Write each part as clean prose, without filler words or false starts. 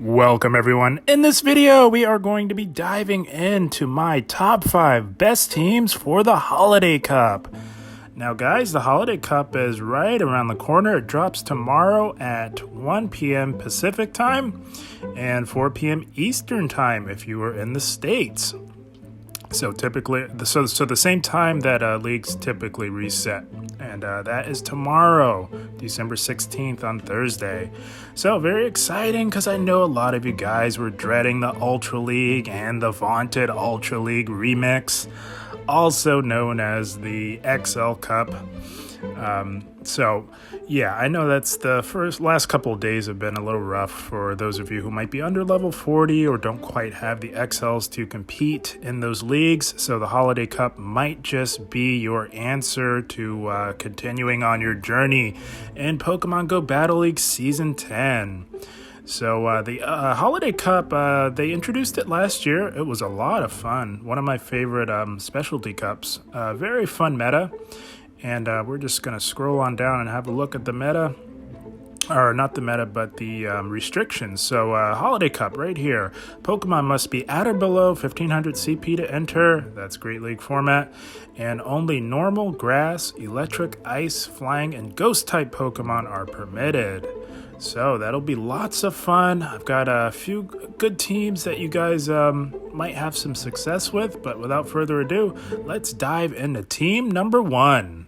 Welcome everyone. In this video, we are going to be diving into my top 5 best teams for the Holiday Cup. Now guys, the Holiday Cup is right around the corner. It drops tomorrow at 1 p.m. Pacific time and 4 p.m. Eastern time if you are in the States. So typically, the same time that leagues typically reset, and that is tomorrow, December 16th on Thursday. So very exciting because I know a lot of you guys were dreading the Ultra League and the vaunted Ultra League remix, also known as the XL Cup. So yeah, I know that's the last couple of days have been a little rough for those of you who might be under level 40 or don't quite have the XLs to compete in those leagues. So the Holiday Cup might just be your answer to continuing on your journey in Pokemon Go Battle League Season 10. So the Holiday Cup, they introduced it last year. It was a lot of fun. One of my favorite specialty cups. Very fun meta. And we're just going to scroll on down and have a look at the meta. Or not the meta, but the restrictions. So Holiday Cup right here. Pokemon must be at or below 1500 CP to enter. That's Great League format. And only normal, grass, electric, ice, flying, and ghost type Pokemon are permitted. So that'll be lots of fun. I've got a few good teams that you guys might have some success with. But without further ado, let's dive into team number 1.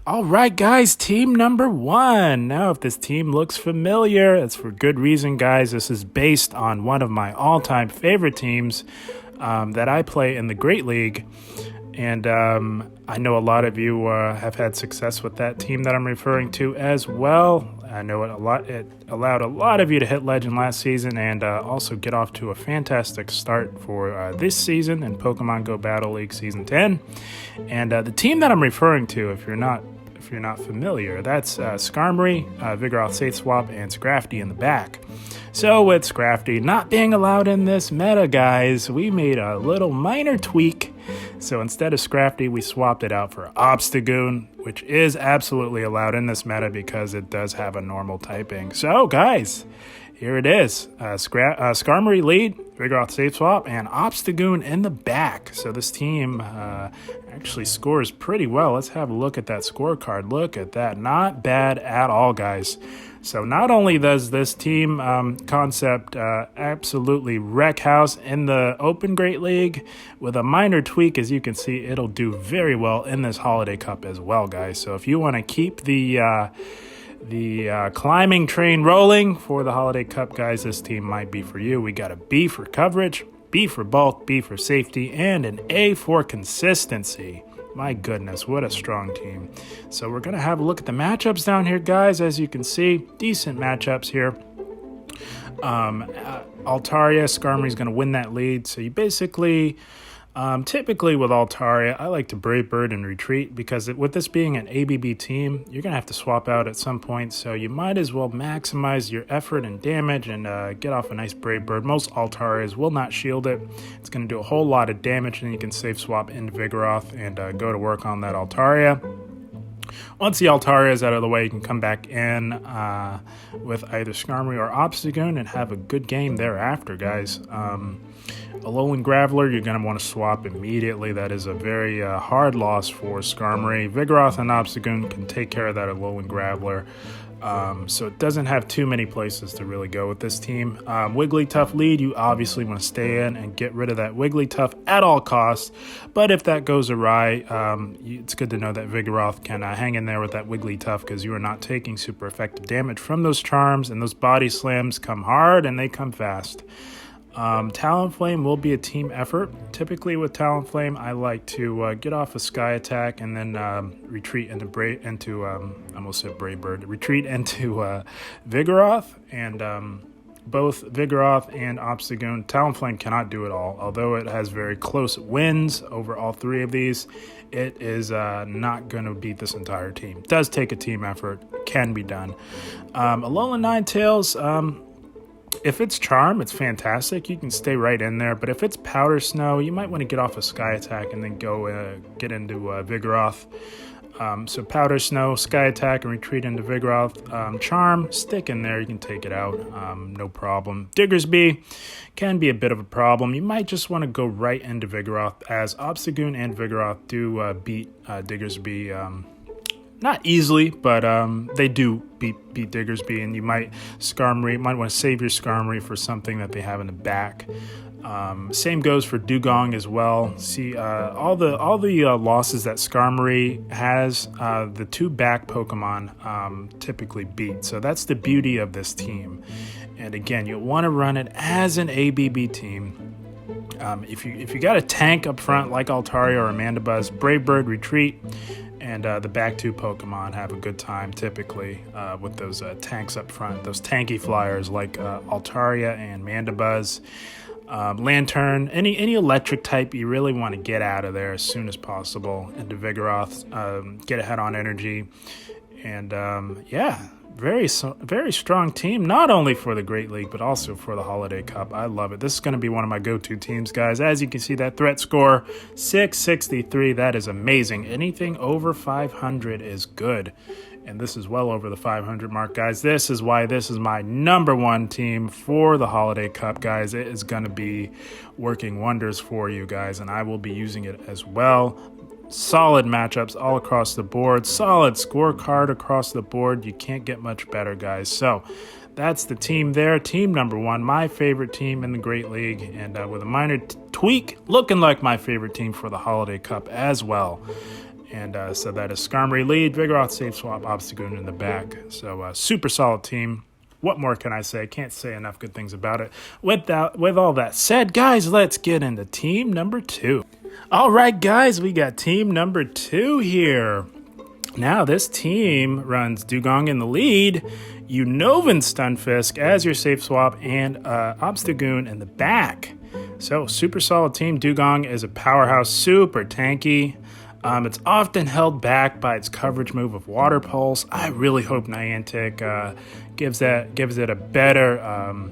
All right, guys, team number 1. Now, if this team looks familiar, it's for good reason, guys. This is based on one of my all-time favorite teams that I play in the Great League. And I know a lot of you have had success with that team that I'm referring to as well. I know it allowed a lot of you to hit Legend last season and also get off to a fantastic start for this season in Pokemon Go Battle League Season 10. And the team that I'm referring to, if you're not familiar, that's Skarmory, Vigoroth Safe Swap, and Scrafty in the back. So with Scrafty not being allowed in this meta, guys, we made a little minor tweak. So instead of Scrafty, we swapped it out for Obstagoon, which is absolutely allowed in this meta because it does have a normal typing. So guys, here it is. Skarmory lead, Vigoroth Safe Swap, and Obstagoon in the back. So this team actually scores pretty well. Let's have a look at that scorecard. Look at that. Not bad at all, guys. So not only does this team concept absolutely wreck house in the Open Great League, with a minor tweak, as you can see, it'll do very well in this Holiday Cup as well, guys. So if you want to keep the climbing train rolling for the Holiday Cup, guys, this team might be for you. We got a B for coverage, B for bulk, B for safety, and an A for consistency. My goodness, what a strong team. So we're going to have a look at the matchups down here, guys. As you can see, decent matchups here. Altaria, Skarmory's going to win that lead. So you basically... typically with Altaria, I like to Brave Bird and retreat because with this being an ABB team, you're going to have to swap out at some point. So you might as well maximize your effort and damage and get off a nice Brave Bird. Most Altarias will not shield it. It's going to do a whole lot of damage, and you can safe swap into Vigoroth and go to work on that Altaria. Once the Altaria is out of the way, you can come back in with either Skarmory or Obstagoon and have a good game thereafter, guys. Alolan Graveler, you're going to want to swap immediately. That is a very hard loss for Skarmory. Vigoroth and Obstagoon can take care of that Alolan Graveler. So it doesn't have too many places to really go with this team. Wigglytuff lead, you obviously want to stay in and get rid of that Wigglytuff at all costs. But if that goes awry, it's good to know that Vigoroth can hang in there with that Wigglytuff because you are not taking super effective damage from those charms, and those body slams come hard and they come fast. Talonflame will be a team effort. Typically with Talonflame, I like to get off a Sky Attack and then retreat into Brave Bird. Retreat into Vigoroth, and both Vigoroth and Obstagoon. Talonflame cannot do it all. Although it has very close wins over all three of these, it is not going to beat this entire team. It does take a team effort. Can be done. Alolan Ninetales, if it's Charm, it's fantastic. You can stay right in there. But if it's Powder Snow, you might want to get off a Sky Attack and then go get into Vigoroth. So Powder Snow, Sky Attack, and Retreat into Vigoroth. Charm, stick in there, you can take it out, no problem. Diggersby can be a bit of a problem. You might just want to go right into Vigoroth, as Obstagoon and Vigoroth do beat Diggersby, not easily, but they do beat Diggersby, and you might want to save your Skarmory for something that they have in the back. Same goes for Dugong as well. See, all the losses that Skarmory has, the two back Pokemon typically beat. So that's the beauty of this team. And again, you'll want to run it as an ABB team. If you got a tank up front like Altaria or Mandibuzz, Brave Bird, Retreat, and the back two Pokemon have a good time typically with those tanks up front, those tanky flyers like Altaria and Mandibuzz. Lantern, any electric type you really want to get out of there as soon as possible into Vigoroth, get ahead on energy, and yeah, very strong team, not only for the Great League but also for the Holiday Cup. I love it. This is going to be one of my go-to teams, guys. As you can see, that threat score 663, that is amazing. Anything over 500 is good. And this is well over the 500 mark, guys. This is why this is my number one team for the Holiday Cup, guys. It is going to be working wonders for you guys, and I will be using it as well. Solid matchups all across the board. Solid scorecard across the board. You can't get much better, guys. So that's the team there. Team number one, my favorite team in the Great League, and with a minor tweak, looking like my favorite team for the Holiday Cup as well. And so that is Skarmory lead, Vigoroth, Safe Swap, Obstagoon in the back. So super solid team. What more can I say? Can't say enough good things about it. With all that said, guys, let's get into team number 2. All right, guys, we got team number 2 here. Now, this team runs Dugong in the lead, Unova Stunfisk as your Safe Swap, and Obstagoon in the back. So super solid team. Dugong is a powerhouse, super tanky. It's often held back by its coverage move of Water Pulse. I really hope Niantic gives it a better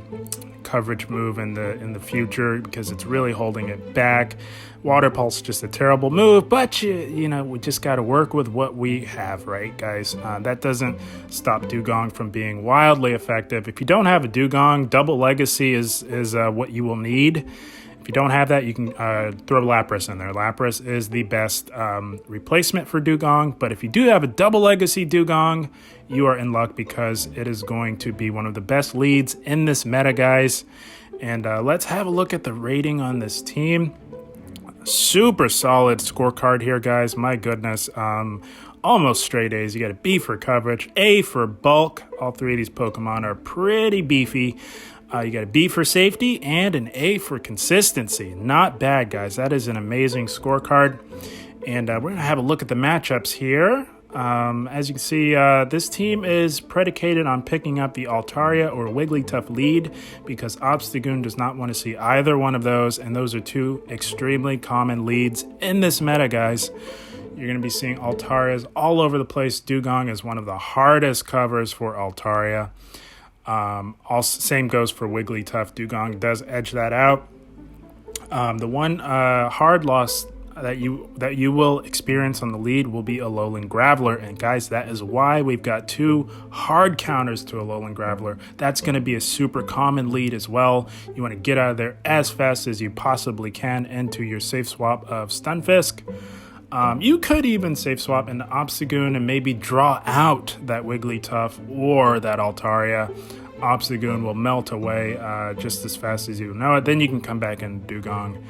coverage move in the future, because it's really holding it back. Water Pulse is just a terrible move, but you know, we just got to work with what we have, right, guys? That doesn't stop Dugong from being wildly effective. If you don't have a Dugong, Double Legacy is what you will need. If you don't have that, you can throw Lapras in there. Lapras is the best replacement for Dugong. But if you do have a Double Legacy Dugong, you are in luck, because it is going to be one of the best leads in this meta, guys. And let's have a look at the rating on this team. Super solid scorecard here, guys. My goodness. Almost straight A's. You got a B for coverage, A for bulk. All three of these Pokemon are pretty beefy. You got a B for safety and an A for consistency. Not bad, guys. That is an amazing scorecard. And we're going to have a look at the matchups here. As you can see, this team is predicated on picking up the Altaria or Wigglytuff lead, because Obstagoon does not want to see either one of those. And those are two extremely common leads in this meta, guys. You're going to be seeing Altarias all over the place. Dugong is one of the hardest covers for Altaria. Also, same goes for Wigglytuff. Dugong does edge that out. The one hard loss that you will experience on the lead will be Alolan Graveler, and guys, that is why we've got two hard counters to Alolan Graveler. That's going to be a super common lead as well. You want to get out of there as fast as you possibly can into your safe swap of Stunfisk. You could even safe swap into Obstagoon and maybe draw out that Wigglytuff or that Altaria. Obstagoon will melt away just as fast as you know it. Then you can come back in Dugong,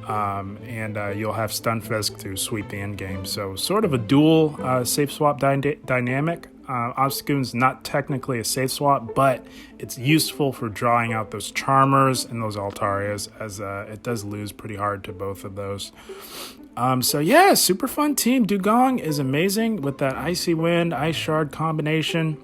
and you'll have Stunfisk to sweep the end game. So sort of a dual safe swap dynamic. Obstagoon's not technically a safe swap, but it's useful for drawing out those Charmers and those Altarias, as it does lose pretty hard to both of those. So yeah, super fun team. Dugong is amazing with that Icy Wind, Ice Shard combination.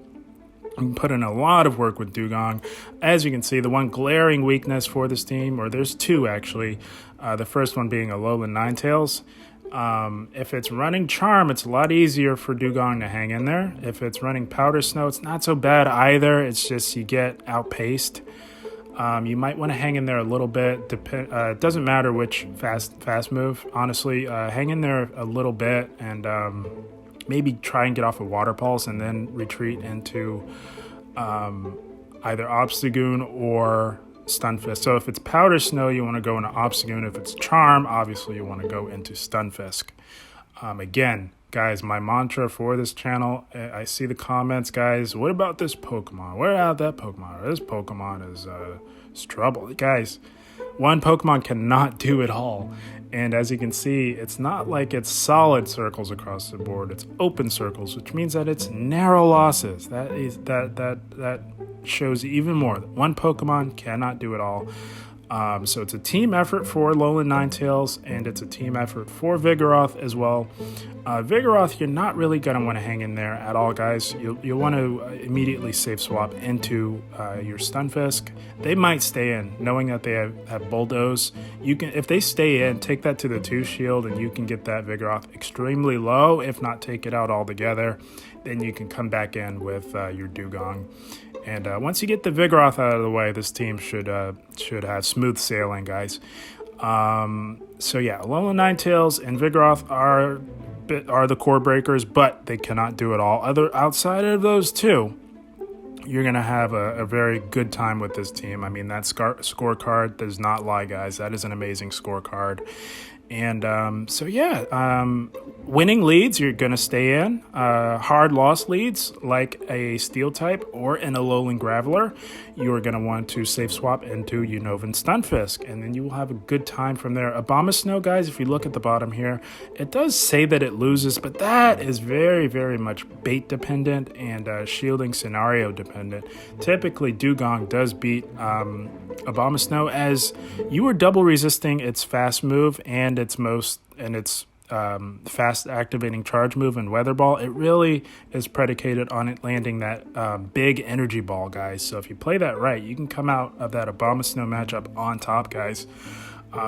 You can put in a lot of work with Dugong. As you can see, the one glaring weakness for this team, or there's two actually, the first one being Alolan Ninetales. If it's running Charm, it's a lot easier for Dugong to hang in there. If it's running Powder Snow, it's not so bad either. It's just you get outpaced. You might want to hang in there a little bit. It doesn't matter which fast move, honestly. Hang in there a little bit, and maybe try and get off a Water Pulse and then retreat into either Obstagoon or Stunfisk. So if it's Powder Snow, you want to go into Obstagoon. If it's Charm, obviously you want to go into Stunfisk. Again, guys, my mantra for this channel, I see the comments, guys, what about this Pokemon? Where out that Pokemon? This Pokemon is trouble. Guys, one Pokemon cannot do it all. And as you can see, it's not like it's solid circles across the board. It's open circles, which means that it's narrow losses. That shows even more. One Pokemon cannot do it all. So it's a team effort for Alolan Ninetales, and it's a team effort for Vigoroth as well. Vigoroth, you're not really going to want to hang in there at all, guys. You'll want to immediately safe swap into your Stunfisk. They might stay in, knowing that they have Bulldoze. You can, if they stay in, take that to the 2 shield, and you can get that Vigoroth extremely low, if not take it out altogether. Then you can come back in with your Dugong. And once you get the Vigoroth out of the way, this team should have smooth sailing, guys. So yeah, Alolan Ninetales and Vigoroth are the core breakers, but they cannot do it all. Outside of those two, you're going to have a very good time with this team. I mean, that scorecard does not lie, guys. That is an amazing scorecard. And so yeah, winning leads, you're going to stay in. Hard loss leads, like a Steel type or an Alolan Graveler, you're going to want to safe swap into Unova Stunfisk, and then you will have a good time from there. Abomasnow, guys, if you look at the bottom here, it does say that it loses, but that is very, very much bait dependent and shielding scenario dependent. Typically, Dugong does beat Abomasnow, as you are double resisting its fast move and its fast activating charge move and Weather Ball. It really is predicated on it landing that big energy ball, guys. So if you play that right, you can come out of that Abomasnow matchup on top, guys.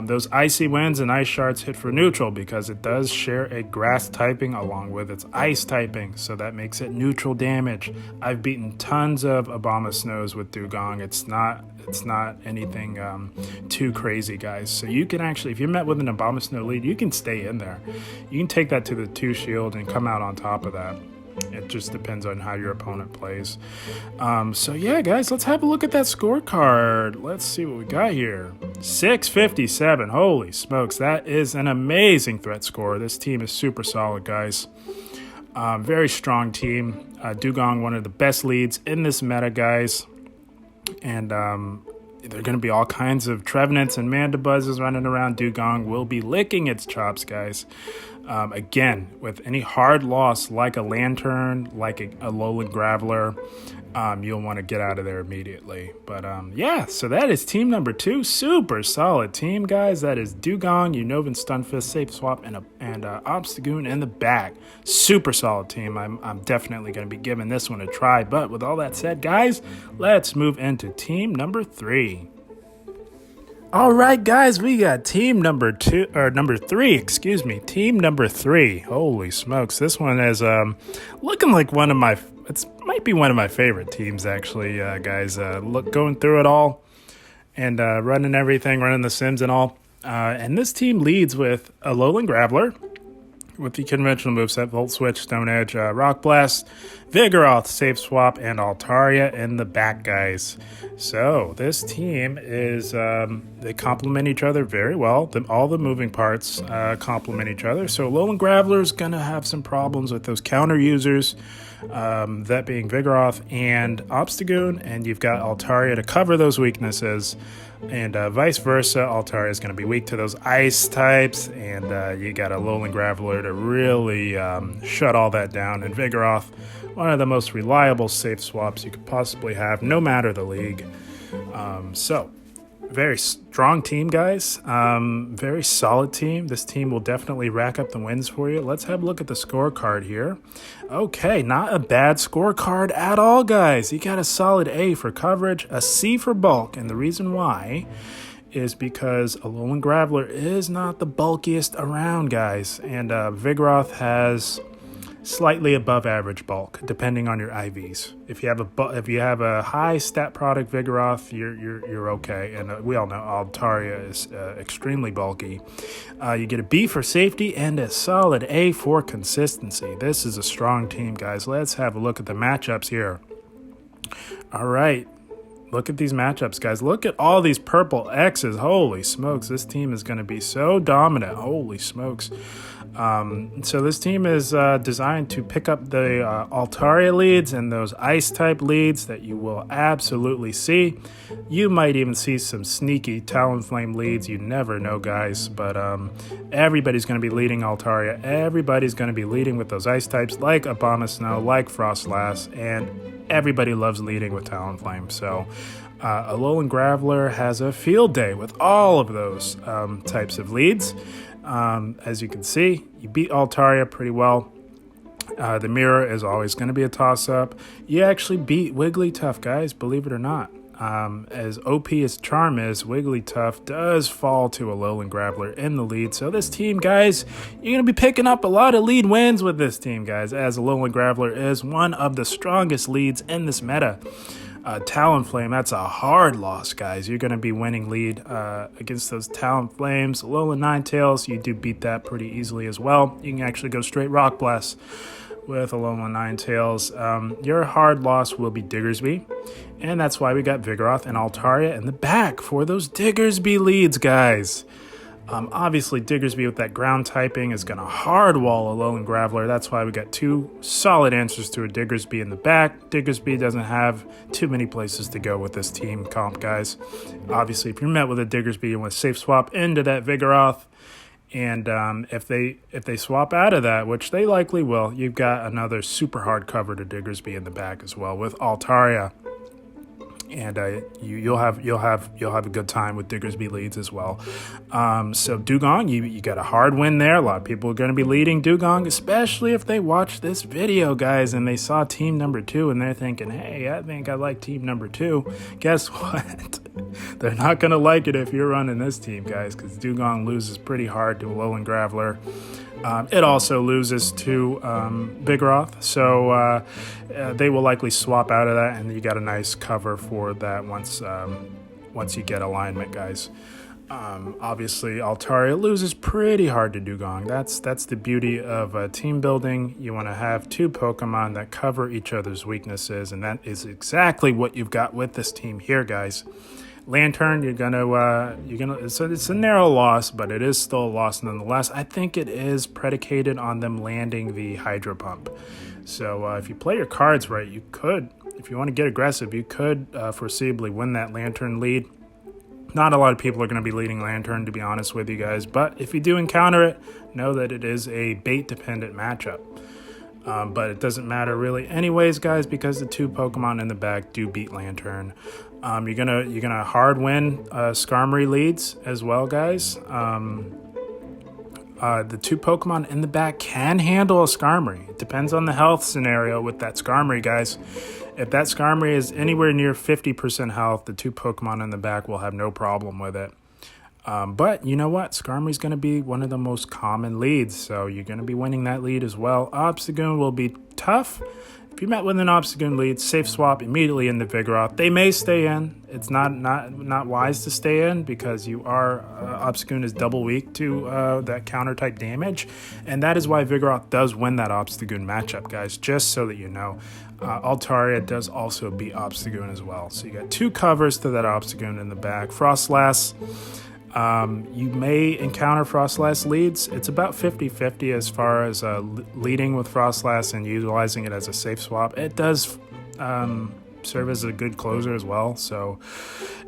Those Icy Winds and Ice Shards hit for neutral because it does share a grass typing along with its ice typing, so that makes it neutral damage. I've beaten tons of Abomasnows with Dugong. It's not anything too crazy, guys. So you can actually, if you're met with an Abomasnow lead, you can stay in there. You can take that to the 2 shield and come out on top of that. It just depends on how your opponent plays. So yeah, guys, let's have a look at that scorecard. Let's see what we got here. 657. Holy smokes, that is an amazing threat score. This team is super solid, guys. Very strong team. Dugong, one of the best leads in this meta, guys. And there are going to be all kinds of Trevenants and Mandabuzzes running around. Dugong will be licking its chops, guys. Again, with any hard loss like a Lantern, like a Alolan Graveler, you'll want to get out of there immediately. But yeah, so that is team number 2. Super solid team, guys. That is Dugong, Unova Stunfisk, safe swap, and Obstagoon in the back. Super solid team. I'm definitely going to be giving this one a try. But with all that said, guys, let's move into team number 3. All right, guys, we got team number 3, excuse me. Team number 3. Holy smokes. This one is looking like it might be one of my favorite teams, actually, guys. Going through it all and running everything, running the Sims and all. And this team leads with Alolan Graveler, with the conventional moveset, Volt Switch, Stone Edge, Rock Blast, Vigoroth, Safe Swap, and Altaria in the back, guys. So this team is, they complement each other very well. All the moving parts complement each other. So Alolan Graveler is going to have some problems with those counter users, that being Vigoroth and Obstagoon, and you've got Altaria to cover those weaknesses. And vice versa, Altaria is going to be weak to those ice types, and you got a Alolan Graveler to really shut all that down. And Vigoroth, one of the most reliable safe swaps you could possibly have, no matter the league. So, very strong team, guys. Very solid team. This team will definitely rack up the wins for you. Let's have a look at the scorecard here. Okay, not a bad scorecard at all, guys. You got a solid A for coverage, a C for bulk, and the reason why is because Alolan Graveler is not the bulkiest around, guys. And Vigoroth has slightly above average bulk, depending on your IVs. If you have a high stat product Vigoroth, you're okay. And we all know Altaria is extremely bulky. You get a B for safety and a solid A for consistency. This is a strong team, guys. Let's have a look at the matchups here. All right. Look at these matchups, guys. Look at all these purple X's. Holy smokes. This team is going to be so dominant. Holy smokes. So this team is designed to pick up the Altaria leads and those Ice-type leads that you will absolutely see. You might even see some sneaky Talonflame leads. You never know, guys. But everybody's going to be leading Altaria. Everybody's going to be leading with those Ice-types like Abomasnow, like Frostlass, and everybody loves leading with Talonflame. So Alolan Graveler has a field day with all of those types of leads. As you can see, you beat Altaria pretty well. The mirror is always going to be a toss-up. You actually beat Wigglytuff, guys, believe it or not. As OP as Charm is, Wigglytuff does fall to Alolan Graveler in the lead. So this team, guys, you're going to be picking up a lot of lead wins with this team, guys, as Alolan Graveler is one of the strongest leads in this meta. Talonflame, that's a hard loss, guys. You're going to be winning lead against those Talonflames. Alolan Ninetales, you do beat that pretty easily as well. You can actually go straight Rock Blast with Alolan Ninetales. Your hard loss will be Diggersby, and that's why we got Vigoroth and Altaria in the back for those Diggersby leads, guys. Obviously, Diggersby with that ground typing is going to hard wall Alolan Graveler. That's why we got two solid answers to a Diggersby in the back. Diggersby doesn't have too many places to go with this team comp, guys. Obviously, if you're met with a Diggersby, you want to safe swap into that Vigoroth. And if they swap out of that, which they likely will, you've got another super hard cover to Diggersby in the back as well with Altaria. And you'll have a good time with Diggersby leads as well. So Dugong, you got a hard win there. A lot of people are going to be leading Dugong, especially if they watch this video, guys, and they saw team number 2 and they're thinking, hey, I think I like team number 2. Guess what? They're not going to like it if you're running this team, guys, because Dugong loses pretty hard to Alolan Graveler. It also loses to Vigoroth, so they will likely swap out of that, and you got a nice cover for that once you get alignment, guys. Obviously, Altaria loses pretty hard to Dugong. That's the beauty of team building. You want to have two Pokemon that cover each other's weaknesses, and that is exactly what you've got with this team here, guys. Lantern, it's a narrow loss, but it is still a loss nonetheless. I think it is predicated on them landing the Hydro Pump. So if you play your cards right, you could, if you want to get aggressive, you could foreseeably win that Lantern lead. Not a lot of people are going to be leading Lantern, to be honest with you guys, but if you do encounter it, know that it is a bait-dependent matchup. But it doesn't matter really anyways, guys, because the two Pokemon in the back do beat Lantern. You're gonna hard win Skarmory leads as well, guys. The two Pokemon in the back can handle a Skarmory. It depends on the health scenario with that Skarmory, guys. If that Skarmory is anywhere near 50% health, the two Pokemon in the back will have no problem with it. But you know what? Skarmory's going to be one of the most common leads, so you're going to be winning that lead as well. Obstagoon will be tough. If you met with an Obstagoon lead, safe swap immediately into Vigoroth. They may stay in. It's not wise to stay in because you are Obstagoon is double weak to that counter type damage, and that is why Vigoroth does win that Obstagoon matchup, guys. Just so that you know, Altaria does also beat Obstagoon as well. So you got two covers to that Obstagoon in the back. Frostlass. You may encounter Frostlass leads. It's about 50-50 as far as leading with Frostlass and utilizing it as a safe swap. It does serve as a good closer as well, so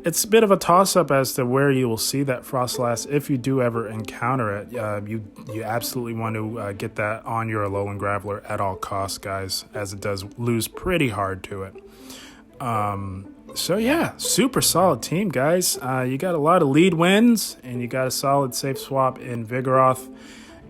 it's a bit of a toss-up as to where you will see that Frostlass if you do ever encounter it. You absolutely want to get that on your Alolan Graveler at all costs, guys, as it does lose pretty hard to it. So yeah, super solid team, guys. You got a lot of lead wins, and you got a solid safe swap in Vigoroth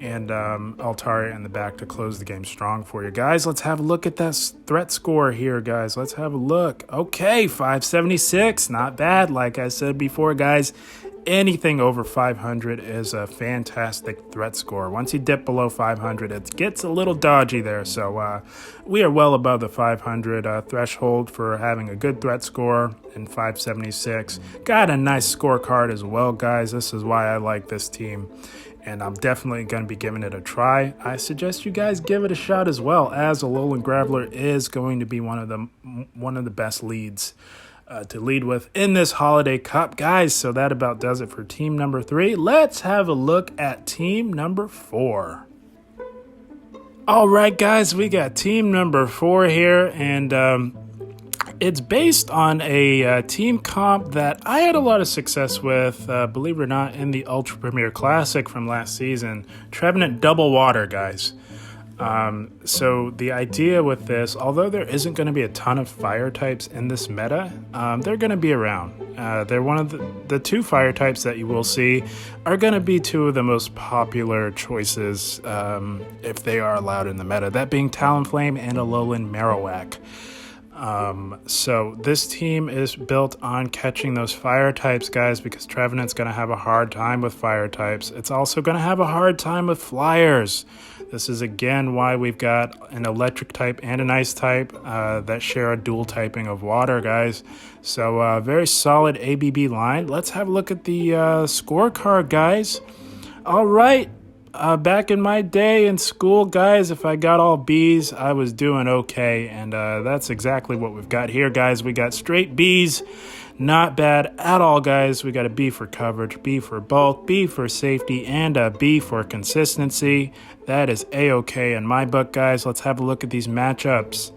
and Altaria in the back to close the game strong for you, guys. Let's have a look at that threat score here, guys. Let's have a look. Okay, 576, not bad. Like I said before, guys, anything over 500 is a fantastic threat score. Once you dip below 500, it gets a little dodgy there. So we are well above the 500 threshold for having a good threat score in 576. Got a nice scorecard as well, guys. This is why I like this team, and I'm definitely going to be giving it a try. I suggest you guys give it a shot as well, as Alolan Graveler is going to be one of the best leads to lead with in this Holiday Cup, guys. So that about does it for team number 3. Let's have a look at team number 4. All right, guys, we got team number 4 here, and it's based on a team comp that I had a lot of success with, believe it or not, in the Ultra Premier Classic from last season. Trevenant Double Water, guys. So the idea with this, although there isn't going to be a ton of fire types in this meta, they're going to be around. They're one of the 2 fire types that you will see are going to be 2 of the most popular choices if they are allowed in the meta, that being Talonflame and Alolan Marowak. So this team is built on catching those fire types, guys, because Trevenant's going to have a hard time with fire types. It's also going to have a hard time with flyers. This is again why we've got an electric type and an ice type that share a dual typing of water, guys. So very solid ABB line. Let's have a look at the scorecard, guys. All right. Back in my day in school, guys, if I got all B's, I was doing okay. And that's exactly what we've got here, guys. We got straight B's. Not bad at all, guys. We got a B for coverage, B for bulk, B for safety, and a B for consistency. That is A-okay in my book, guys. Let's have a look at these matchups.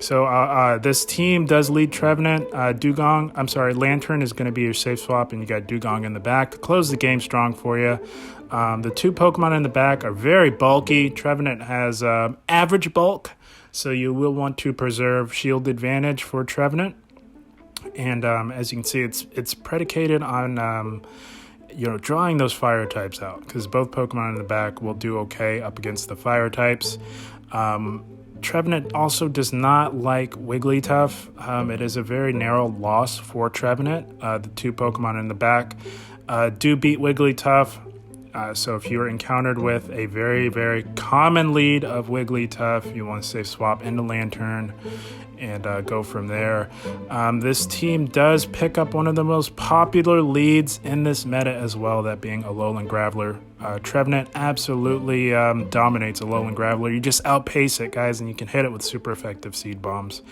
So this team does lead Trevenant. Lantern is going to be your safe swap, and you got Dugong in the back to close the game strong for you. The 2 Pokemon in the back are very bulky. Trevenant has average bulk, so you will want to preserve shield advantage for Trevenant. And as you can see, it's predicated on drawing those fire types out, because both Pokemon in the back will do okay up against the fire types. Trevenant also does not like Wigglytuff. It is a very narrow loss for Trevenant. The 2 Pokemon in the back do beat Wigglytuff. So if you're encountered with a very, very common lead of Wigglytuff, you want to safe swap into Lantern and go from there. This team does pick up one of the most popular leads in this meta as well, that being Alolan Graveler. Trevenant absolutely dominates Alolan Graveler. You just outpace it, guys, and you can hit it with super effective seed bombs.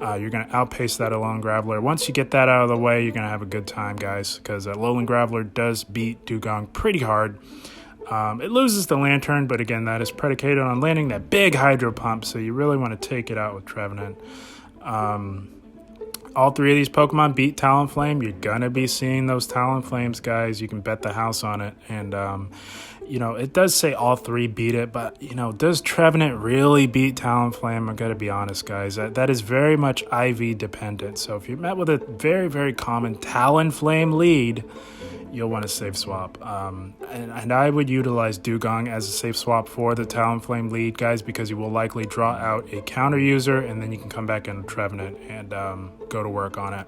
You're going to outpace that Alolan Graveler. Once you get that out of the way, you're going to have a good time, guys, because Alolan Graveler does beat Dugong pretty hard. It loses the Lantern, but again, that is predicated on landing that big Hydro Pump, so you really want to take it out with Trevenant. All 3 of these Pokemon beat Talonflame. You're going to be seeing those Talonflames, guys. You can bet the house on it. And, it does say all 3 beat it, but, does Trevenant really beat Talonflame? I've got to be honest, guys. That is very much IV dependent. So if you're met with a very, very common Talonflame lead, you'll want to safe swap. And I would utilize Dugong as a safe swap for the Talonflame lead, guys, because you will likely draw out a counter user, and then you can come back into Trevenant and go to work on it.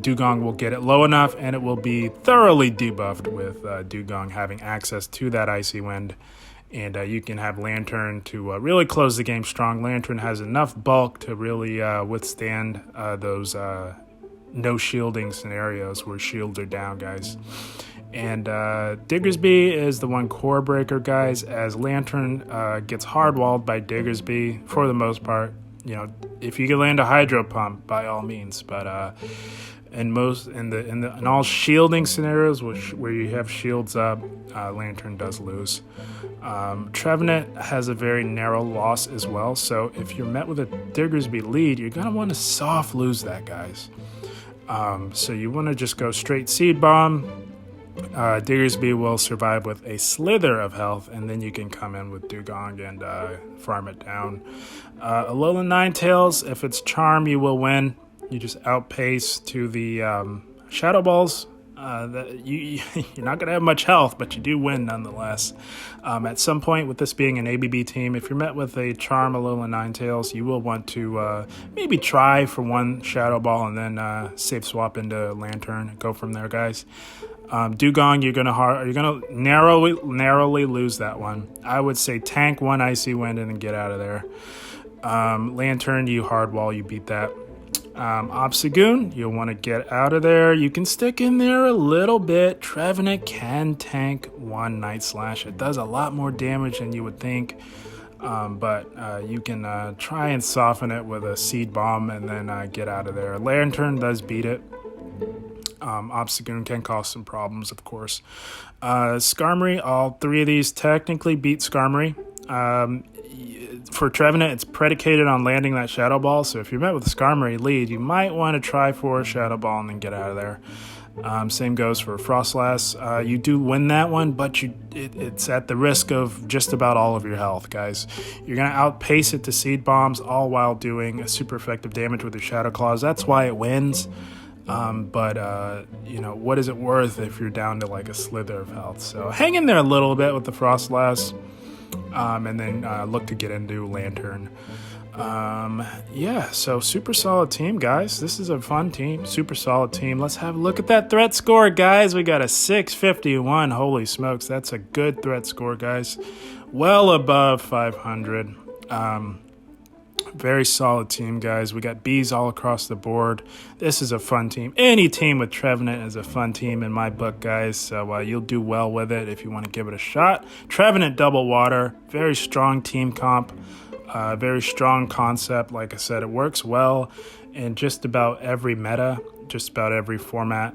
Dugong will get it low enough, and it will be thoroughly debuffed with Dugong having access to that Icy Wind. And you can have Lantern to really close the game strong. Lantern has enough bulk to really withstand those no shielding scenarios where shields are down, guys. And Diggersby is the one core breaker, guys, as Lantern gets hard-walled by Diggersby for the most part. If you can land a Hydro Pump, by all means, but in all shielding scenarios where you have shields up, Lantern does lose. Trevenant has a very narrow loss as well, so if you're met with a Diggersby lead, you're going to want to soft lose that, guys. So you want to just go straight Seed Bomb. Diggersby will survive with a slither of health, and then you can come in with Dugong and farm it down. Alolan Ninetales, if it's Charm, you will win. You just outpace to the Shadow Balls, You're not going to have much health, but you do win nonetheless. At some point, with this being an ABB team, if you're met with a Charm, Alolan Ninetales, you will want to maybe try for one Shadow Ball and then safe swap into Lantern. Go from there, guys. Dugong, you're gonna narrowly lose that one. I would say tank one Icy Wind and then get out of there. Lantern, you hard wall, you beat that. Obstagoon, you'll want to get out of there. You can stick in there a little bit. Trevenant can tank one Night Slash. It does a lot more damage than you would think. But you can try and soften it with a Seed Bomb and then get out of there. Lantern does beat it. Obstagoon can cause some problems, of course. Skarmory, all three of these technically beat Skarmory. For Trevenant, it's predicated on landing that Shadow Ball, so if you're met with a Skarmory lead, you might want to try for a Shadow Ball and then get out of there. Same goes for Frostlass. You do win that one, but it's at the risk of just about all of your health, guys. You're going to outpace it to Seed Bombs, all while doing a super effective damage with your Shadow Claws. That's why it wins. But what is it worth if you're down to like a slither of health? So hang in there a little bit with the Frostlass. And then look to get into Lantern. So super solid team, guys. This is a fun team, super solid team. Let's have a look at that threat score, guys. We got a 651. Holy smokes, that's a good threat score, guys. Well above 500. Very solid team, guys. We got Bs all across the board. This is a fun team. Any team with Trevenant is a fun team in my book, guys. So you'll do well with it if you want to give it a shot. Trevenant Double Water. Very strong team comp. Very strong concept. Like I said, it works well in just about every meta, just about every format.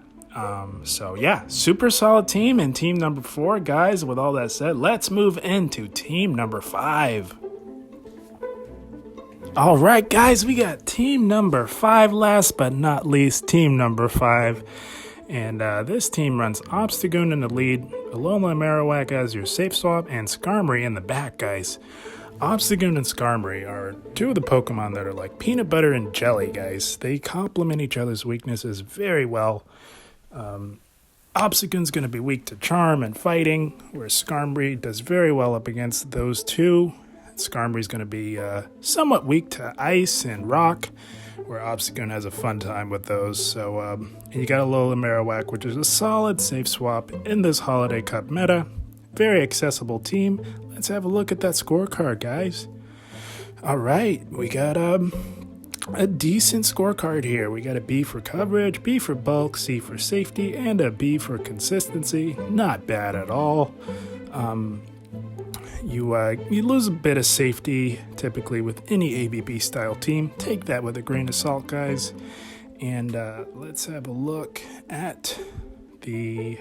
Super solid team in team number 4, guys. With all that said, let's move into team number 5. All right, guys, we got team number 5, last but not least, team number 5. And this team runs Obstagoon in the lead, Alolan Marowak as your safe swap, and Skarmory in the back, guys. Obstagoon and Skarmory are two of the Pokemon that are like peanut butter and jelly, guys. They complement each other's weaknesses very well. Obstagoon's going to be weak to Charm and Fighting, whereas Skarmory does very well up against those two. Skarmory's going to be somewhat weak to Ice and Rock, where Obstagoon has a fun time with those. So and you got Alolan Marowak, which is a solid safe swap in this Holiday Cup meta. Very accessible team. Let's have a look at that scorecard, guys. All right, we got a decent scorecard here. We got a B for coverage, B for bulk, C for safety, and a B for consistency. Not bad at all. You lose a bit of safety typically with any ABB style team. Take that with a grain of salt, guys. And let's have a look at the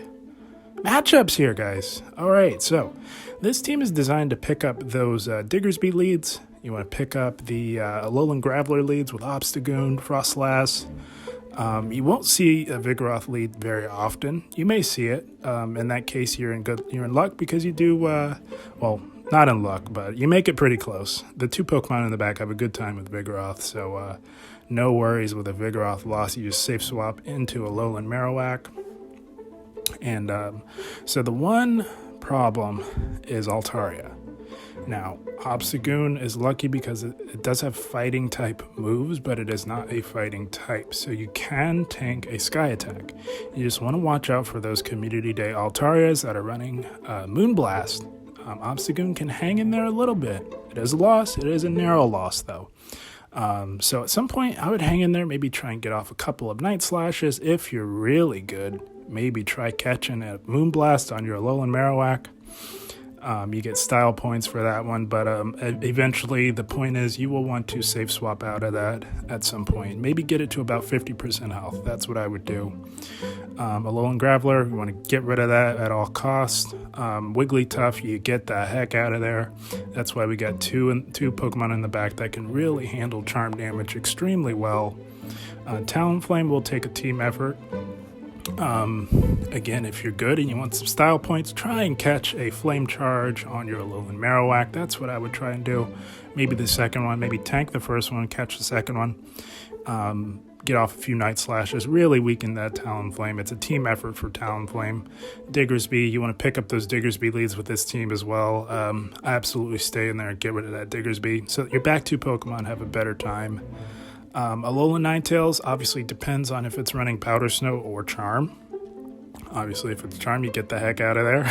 matchups here, guys. All right, so this team is designed to pick up those Diggersby leads. You want to pick up the Alolan Graveler leads with Obstagoon, Frostlass. You won't see a Vigoroth lead very often. You may see it. In that case, you're in luck because you do not in luck, but you make it pretty close. The two Pokemon in the back have a good time with Vigoroth, so no worries with a Vigoroth loss. You just safe swap into Alolan Marowak. And so the one problem is Altaria. Now, Obstagoon is lucky because it does have fighting type moves, but it is not a fighting type, so you can tank a Sky Attack. You just want to watch out for those Community Day Altarias that are running Moonblast. Obstagoon can hang in there a little bit. It is a loss. It is a narrow loss, though. So at some point, I would hang in there, maybe try and get off a couple of Night Slashes. If you're really good, maybe try catching a Moonblast on your Alolan Marowak. You get style points for that one, but eventually the point is you will want to safe swap out of that at some point. Maybe get it to about 50% health. That's what I would do. Alolan Graveler, you want to get rid of that at all costs. Wigglytuff, you get the heck out of there. That's why we got two Pokemon in the back that can really handle charm damage extremely well. Talonflame will take a team effort. Again, if you're good and you want some style points, try and catch a Flame Charge on your Alolan Marowak. That's what I would try and do. Maybe the second one, maybe tank the first one, catch the second one. get off a few Night Slashes, really weaken that Talonflame. It's a team effort for Talonflame. Diggersby, you want to pick up those Diggersby leads with this team as well. Absolutely stay in there and get rid of that Diggersby so that your back two Pokemon have a better time. Alolan Ninetales obviously depends on if it's running Powder Snow or Charm. Obviously, if it's Charm, you get the heck out of there.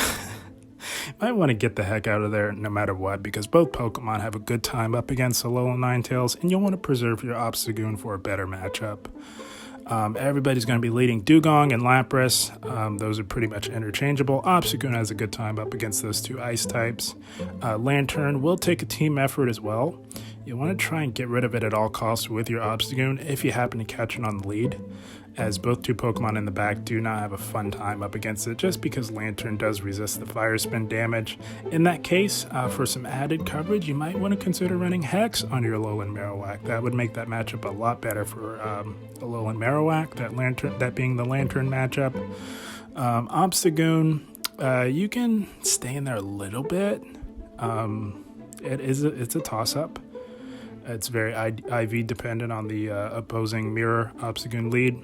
You might want to get the heck out of there no matter what, because both Pokemon have a good time up against Alolan Ninetales, and you'll want to preserve your Obstagoon for a better matchup. Everybody's going to be leading Dugong and Lapras. Those are pretty much interchangeable. Obstagoon has a good time up against those two ice types. Lantern will take a team effort as well. You want to try and get rid of it at all costs with your Obstagoon if you happen to catch it on the lead, as both two Pokemon in the back do not have a fun time up against it, just because Lantern does resist the Fire Spin damage. In that case, for some added coverage, you might want to consider running Hex on your Alolan Marowak. That would make that matchup a lot better for Alolan Marowak, that being the Lantern matchup. Obstagoon, you can stay in there a little bit. It's a toss-up. It's very IV dependent on the opposing mirror Obstagoon lead.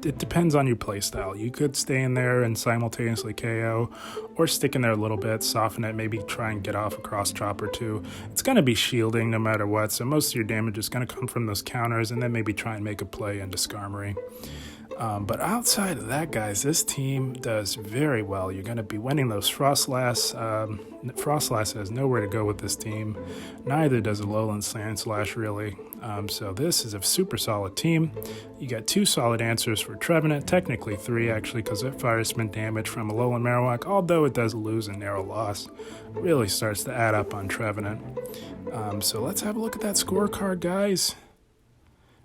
It depends on your playstyle. You could stay in there and simultaneously KO, or stick in there a little bit, soften it, maybe try and get off a cross chop or two. It's going to be shielding no matter what, so most of your damage is going to come from those counters, and then maybe try and make a play into Skarmory. But outside of that, guys, this team does very well. You're going to be winning those Frostlass. Frostlass has nowhere to go with this team. Neither does Alolan Sandslash, really. So this is a super solid team. You got 2 solid answers for Trevenant. Technically 3, actually, because of Fire Spin damage from Alolan Marowak, although it does lose a narrow loss. Really starts to add up on Trevenant. So let's have a look at that scorecard, guys.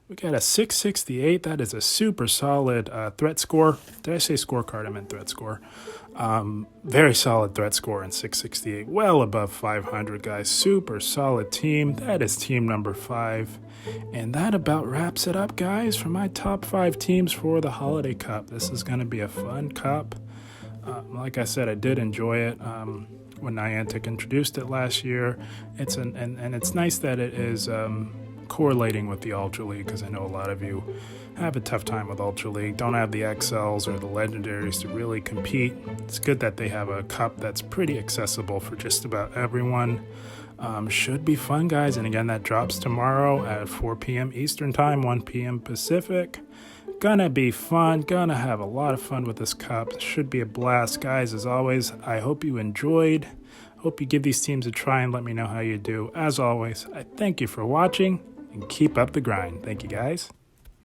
We got a 668. That is a super solid threat score. Did I say scorecard? I meant threat score. Very solid threat score in 668. Well above 500, guys. Super solid team. That is team number 5. And that about wraps it up, guys, for my top 5 teams for the Holiday Cup. This is going to be a fun cup. Like I said, I did enjoy it when Niantic introduced it last year. And it's nice that it is correlating with the Ultra League, because I know a lot of you have a tough time with Ultra League, don't have the XLs or the Legendaries to really compete. It's good that they have a cup that's pretty accessible for just about everyone. Should be fun, guys, and again, that drops tomorrow at 4 p.m. Eastern Time, 1 p.m. Pacific. Gonna be fun, gonna have a lot of fun with this cup. Should be a blast, guys. As always, I hope you enjoyed. Hope you give these teams a try and let me know how you do. As always, I thank you for watching, and keep up the grind. Thank you, guys.